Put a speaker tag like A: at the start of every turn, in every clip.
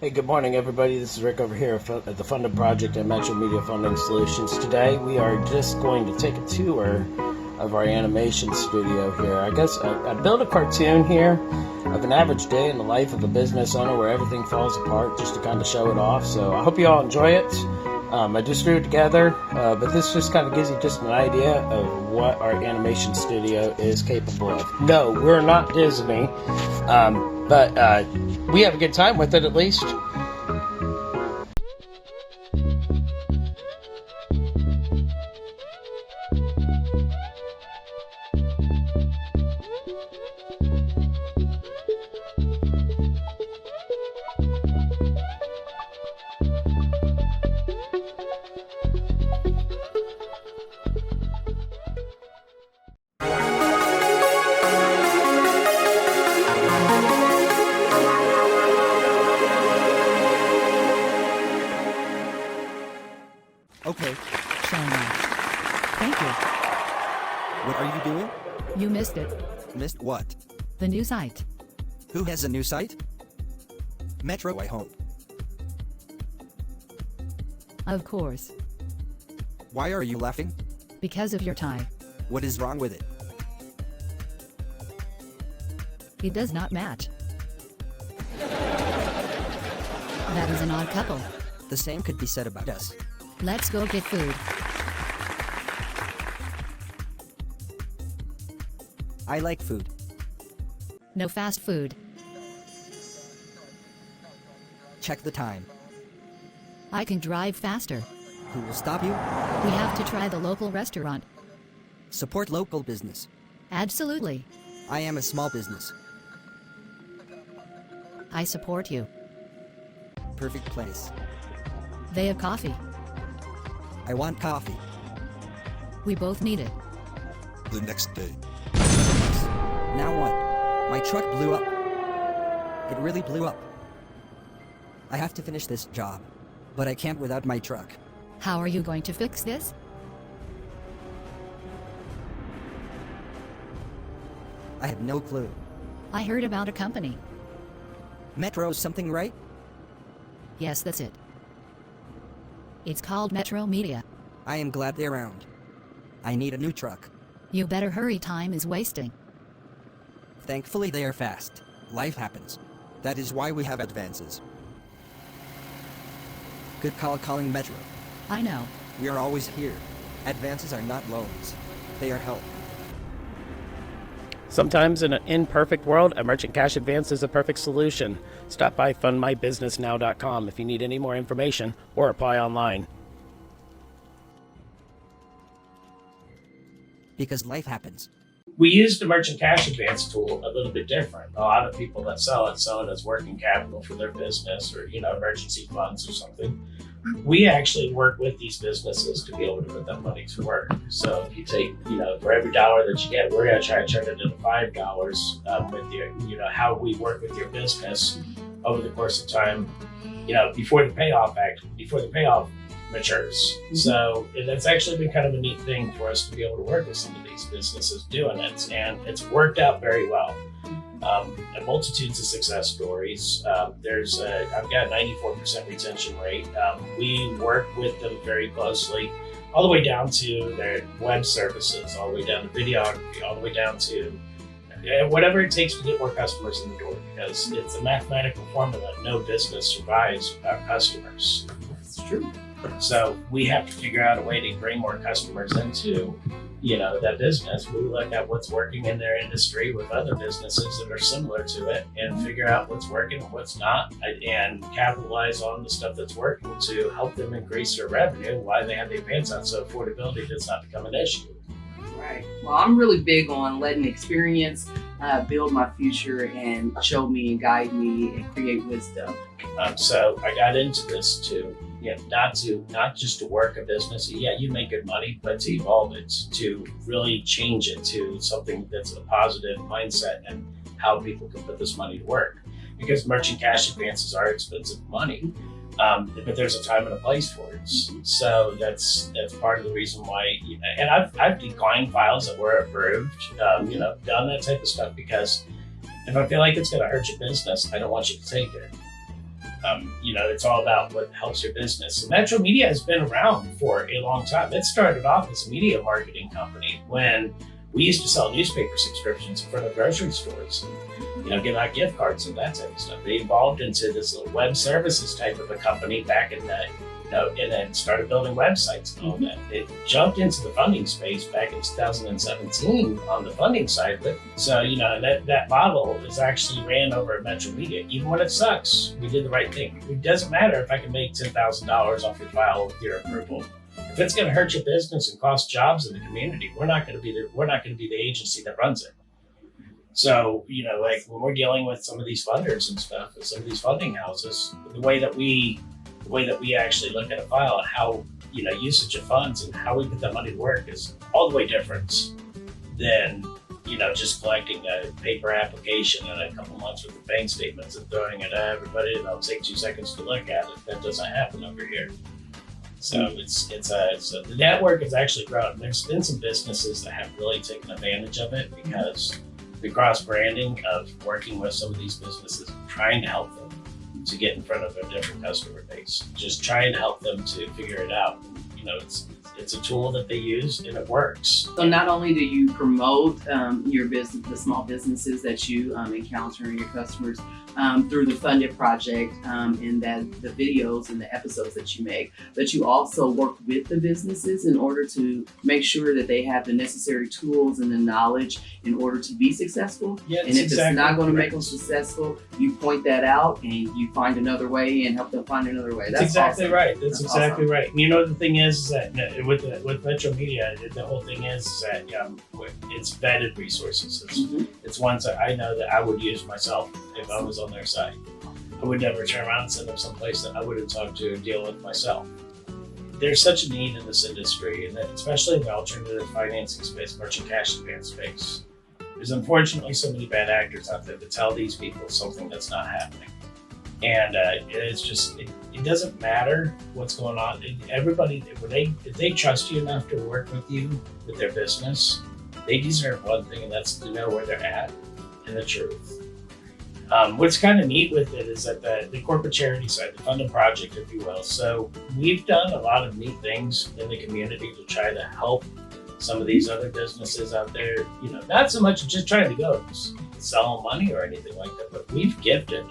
A: Hey, good morning, everybody. This is Rick over here at the Funded Project at Metro Media Funding Solutions. Today, we are just going to take a tour of our animation studio here. I built a cartoon here of an average day in the life of a business owner where everything falls apart, just to kind of show it off. So I hope you all enjoy it. I just threw it together, but this just kind of gives you just an idea of what our animation studio is capable of. No, we're not Disney, but we have a good time with it, at least.
B: Okay.
C: Showing off. Thank you.
B: What are you doing?
C: You missed it.
B: Missed what?
C: The new site.
B: Who has a new site? Metro, I hope.
C: Of course.
B: Why are you laughing?
C: Because of your tie.
B: What is wrong with it?
C: It does not match. That is an odd couple.
B: The same could be said about us.
C: Let's go get food.
B: I like food.
C: No fast food.
B: Check the time.
C: I can drive faster.
B: Who will stop you?
C: We have to try the local restaurant.
B: Support local business.
C: Absolutely.
B: I am a small business.
C: I support you.
B: Perfect place.
C: They have coffee.
B: I want coffee.
C: We both need it.
D: The next day.
B: Now what? My truck blew up. It really blew up. I have to finish this job, but I can't without my truck.
C: How are you going to fix this?
B: I have no clue.
C: I heard about a company.
B: Metro something, right?
C: Yes, that's it. It's called Metro Media.
B: I am glad they're around. I need a new truck.
C: You better hurry, time is wasting.
B: Thankfully they are fast. Life happens. That is why we have advances. Good call calling Metro.
C: I know.
B: We are always here. Advances are not loans. They are help.
A: Sometimes in an imperfect world, a merchant cash advance is a perfect solution. Stop by fundmybusinessnow.com if you need any more information or apply online.
B: Because life happens.
A: We use the merchant cash advance tool a little bit different. A lot of people that sell it as working capital for their business or, emergency funds or something. We actually work with these businesses to be able to put that money to work. So if you take, for every dollar that you get, we're going to try to turn it into $5 with your, how we work with your business over the course of time, before the payoff matures. Mm-hmm. So that's actually been kind of a neat thing for us to be able to work with some of these businesses doing it, and it's worked out very well. Multitudes of success stories. I've got a 94% retention rate. We work with them very closely, all the way down to their web services, all the way down to videography, all the way down to whatever it takes to get more customers in the door, because it's a mathematical formula. No business survives without customers.
E: That's true.
A: So we have to figure out a way to bring more customers into that business. We look at what's working in their industry with other businesses that are similar to it and figure out what's working and what's not, and capitalize on the stuff that's working to help them increase their revenue while they have the advance on, so affordability does not become an issue.
E: Right. Well, I'm really big on letting experience build my future and show me and guide me and create wisdom.
A: So I got into this to, not just to work a business. Yeah, you make good money, but to evolve it, to really change it to something that's a positive mindset and how people can put this money to work. Because merchant cash advances are expensive money, but there's a time and a place for it. So that's part of the reason why. And I've declined files that were approved, done that type of stuff, because if I feel like it's going to hurt your business, I don't want you to take it. It's all about what helps your business. And Metro Media has been around for a long time. It started off as a media marketing company when we used to sell newspaper subscriptions in front of grocery stores, give out gift cards and that type of stuff. They evolved into this little web services type of a company back in the, and then started building websites and all that. It jumped into the funding space back in 2017 on the funding side of it. So, that model is actually ran over at Metro Media. Even when it sucks, we did the right thing. It doesn't matter if I can make $10,000 off your file with your approval. If it's going to hurt your business and cost jobs in the community, we're not going to be the agency that runs it. So, when we're dealing with some of these funders and stuff, and some of these funding houses, the way that we actually look at a file and how, usage of funds and how we put that money to work is all the way different than, just collecting a paper application and a couple months worth of bank statements and throwing it at everybody and it'll take 2 seconds to look at it. That doesn't happen over here. So so the network has actually grown. There's been some businesses that have really taken advantage of it because the cross branding of working with some of these businesses, trying to help them to get in front of a different customer base, just trying to help them to figure it out. It's a tool that they use and it works.
E: So not only do you promote your business, the small businesses that you encounter and your customers through the Funded Project and the videos and the episodes that you make, but you also work with the businesses in order to make sure that they have the necessary tools and the knowledge in order to be successful.
A: Yeah,
E: and if it's not going to make them successful, you point that out and you find another way and help them find another way.
A: That's exactly
E: awesome.
A: right. That's exactly
E: awesome.
A: Right. The thing is that with Metro Media, the whole thing is that it's vetted resources. It's ones that I know that I would use myself if I was on their site. I would never turn around and send them someplace that I wouldn't talk to and deal with myself. There's such a need in this industry, and especially in the alternative financing space, merchant cash advance space. There's unfortunately so many bad actors out there that tell these people something that's not happening. And it's just, it doesn't matter what's going on. Everybody, if they trust you enough to work with you with their business, they deserve one thing, and that's to know where they're at and the truth. What's kind of neat with it is that the corporate charity side, the Funded Project, if you will. So we've done a lot of neat things in the community to try to help some of these other businesses out there. Not so much just trying to go sell money or anything like that, but we've gifted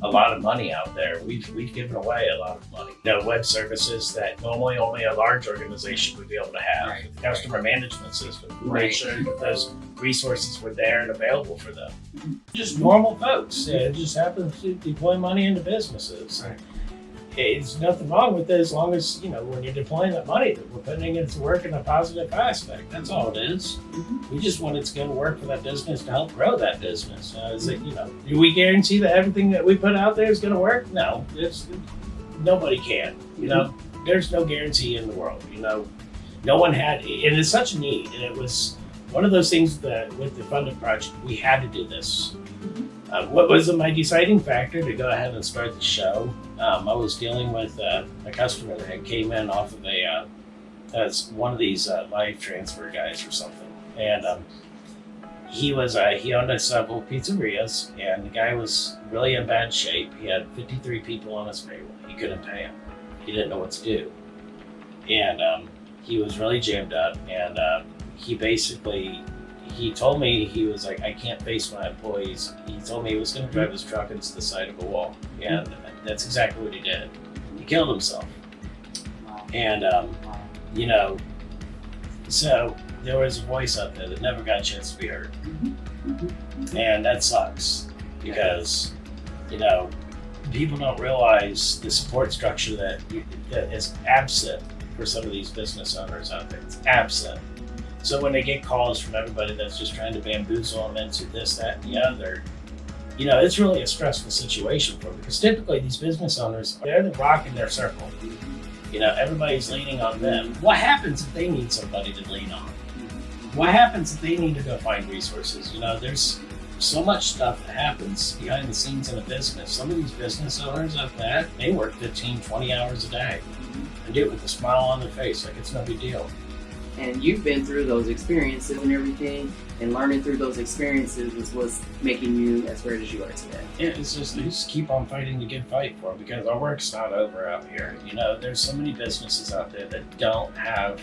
A: a lot of money out there. We've given away a lot of money. Web services that normally only a large organization would be able to have.
E: Right.
A: The customer management system. We
E: Right.
A: made sure that those resources were there and available for them. Just normal folks. It just happens to deploy money into businesses.
E: Right.
A: There's nothing wrong with it as long as, when you're deploying that money, that we're putting it to work in a positive aspect. That's all it is. We just want it to go to work for that business to help grow that business. Do we guarantee that everything that we put out there is going to work? No, nobody can. There's no guarantee in the world. No one had, and it's such a need. And it was one of those things that with the Funded Project, we had to do this. What was my deciding factor to go ahead and start the show? I was dealing with a customer that came in off of as one of these life transfer guys or something, and he owned several pizzerias, and the guy was really in bad shape. He had 53 people on his payroll. He couldn't pay them. He didn't know what to do, and he was really jammed up. And he told me, he was like, I can't face my employees. He told me he was going to drive his truck into the side of a wall. And that's exactly what he did. He killed himself. And, so there was a voice out there that never got a chance to be heard. And that sucks because, people don't realize the support structure that is absent for some of these business owners out there. It's absent. So when they get calls from everybody that's just trying to bamboozle them into this, that, and the other, it's really a stressful situation for them because typically these business owners, they're the rock in their circle. Everybody's leaning on them. What happens if they need somebody to lean on? What happens if they need to go find resources? There's so much stuff that happens behind the scenes in a business. Some of these business owners like that, they work 15, 20 hours a day and do it with a smile on their face like it's no big deal.
E: And you've been through those experiences and everything, and learning through those experiences is what's making you as great as you are today.
A: Yeah, it's just they just keep on fighting the good fight for it because our work's not over out here. You know, there's so many businesses out there that don't have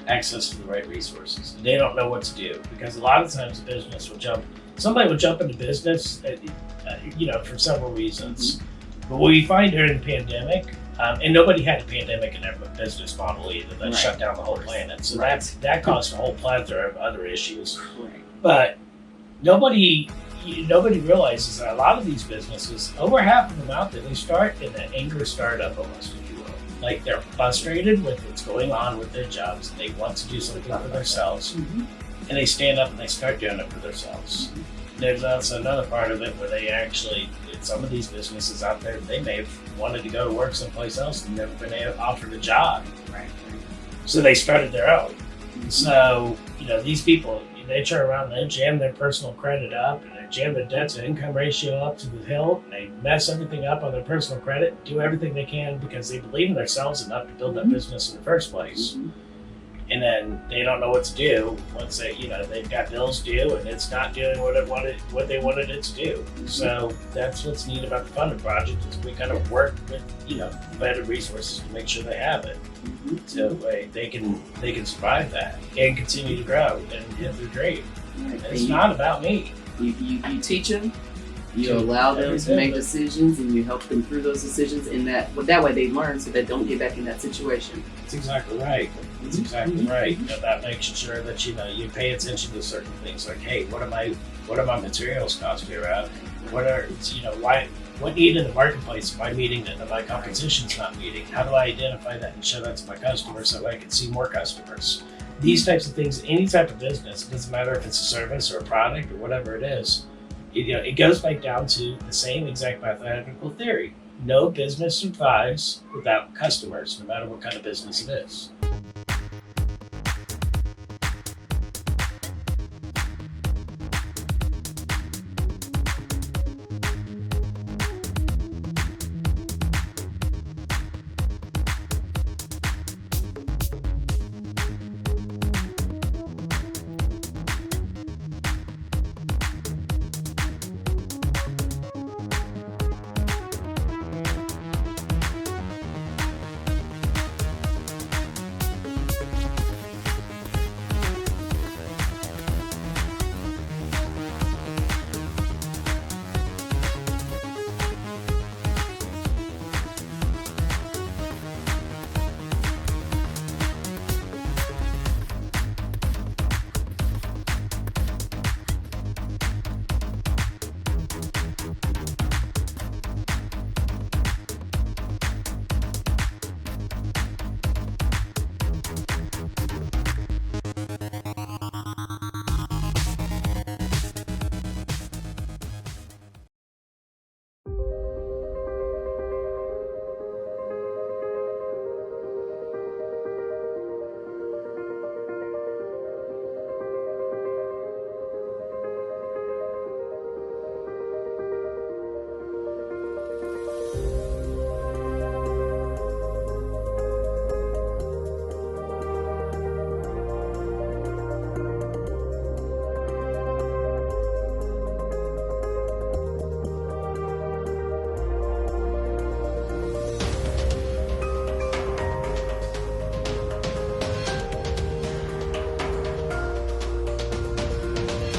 A: access to the right resources. They don't know what to do because a lot of times somebody will jump into business, for several reasons. But what we find during the pandemic, and nobody had a pandemic in their business model either. That shut down the whole planet. So that caused a whole plethora of other issues.
E: Right.
A: But nobody realizes that a lot of these businesses, over half of them out there, they start in an anger startup almost, if you will. Like they're frustrated with what's going on with their jobs and they want to do something for themselves. And they stand up and they start doing it for themselves. There's also another part of it where they actually, some of these businesses out there, they may have wanted to go to work someplace else and never been offered a job.
E: Right.
A: So they started their own. So, these people, they turn around and they jam their personal credit up and they jam their debt to income ratio up to the hill. And they mess everything up on their personal credit, do everything they can because they believe in themselves enough to build that business in the first place. And then they don't know what to do once they've got bills due and it's not doing what they wanted it to do. So that's what's neat about the Funded Project is we kind of work with better resources to make sure they have it, so they can survive that and continue to grow and hit their dream. And it's not about me.
E: You teach them. You allow them to make decisions, and you help them through those decisions. And that way they learn, so they don't get back in that situation.
A: That's exactly right. That's exactly right. About making sure that you pay attention to certain things, like, hey, what are my materials cost me around? What need in the marketplace am I meeting that my competition's not meeting? How do I identify that and show that to my customers so I can see more customers? These types of things, any type of business, it doesn't matter if it's a service or a product or whatever it is. It goes back down to the same exact mathematical theory. No business survives without customers, no matter what kind of business it is.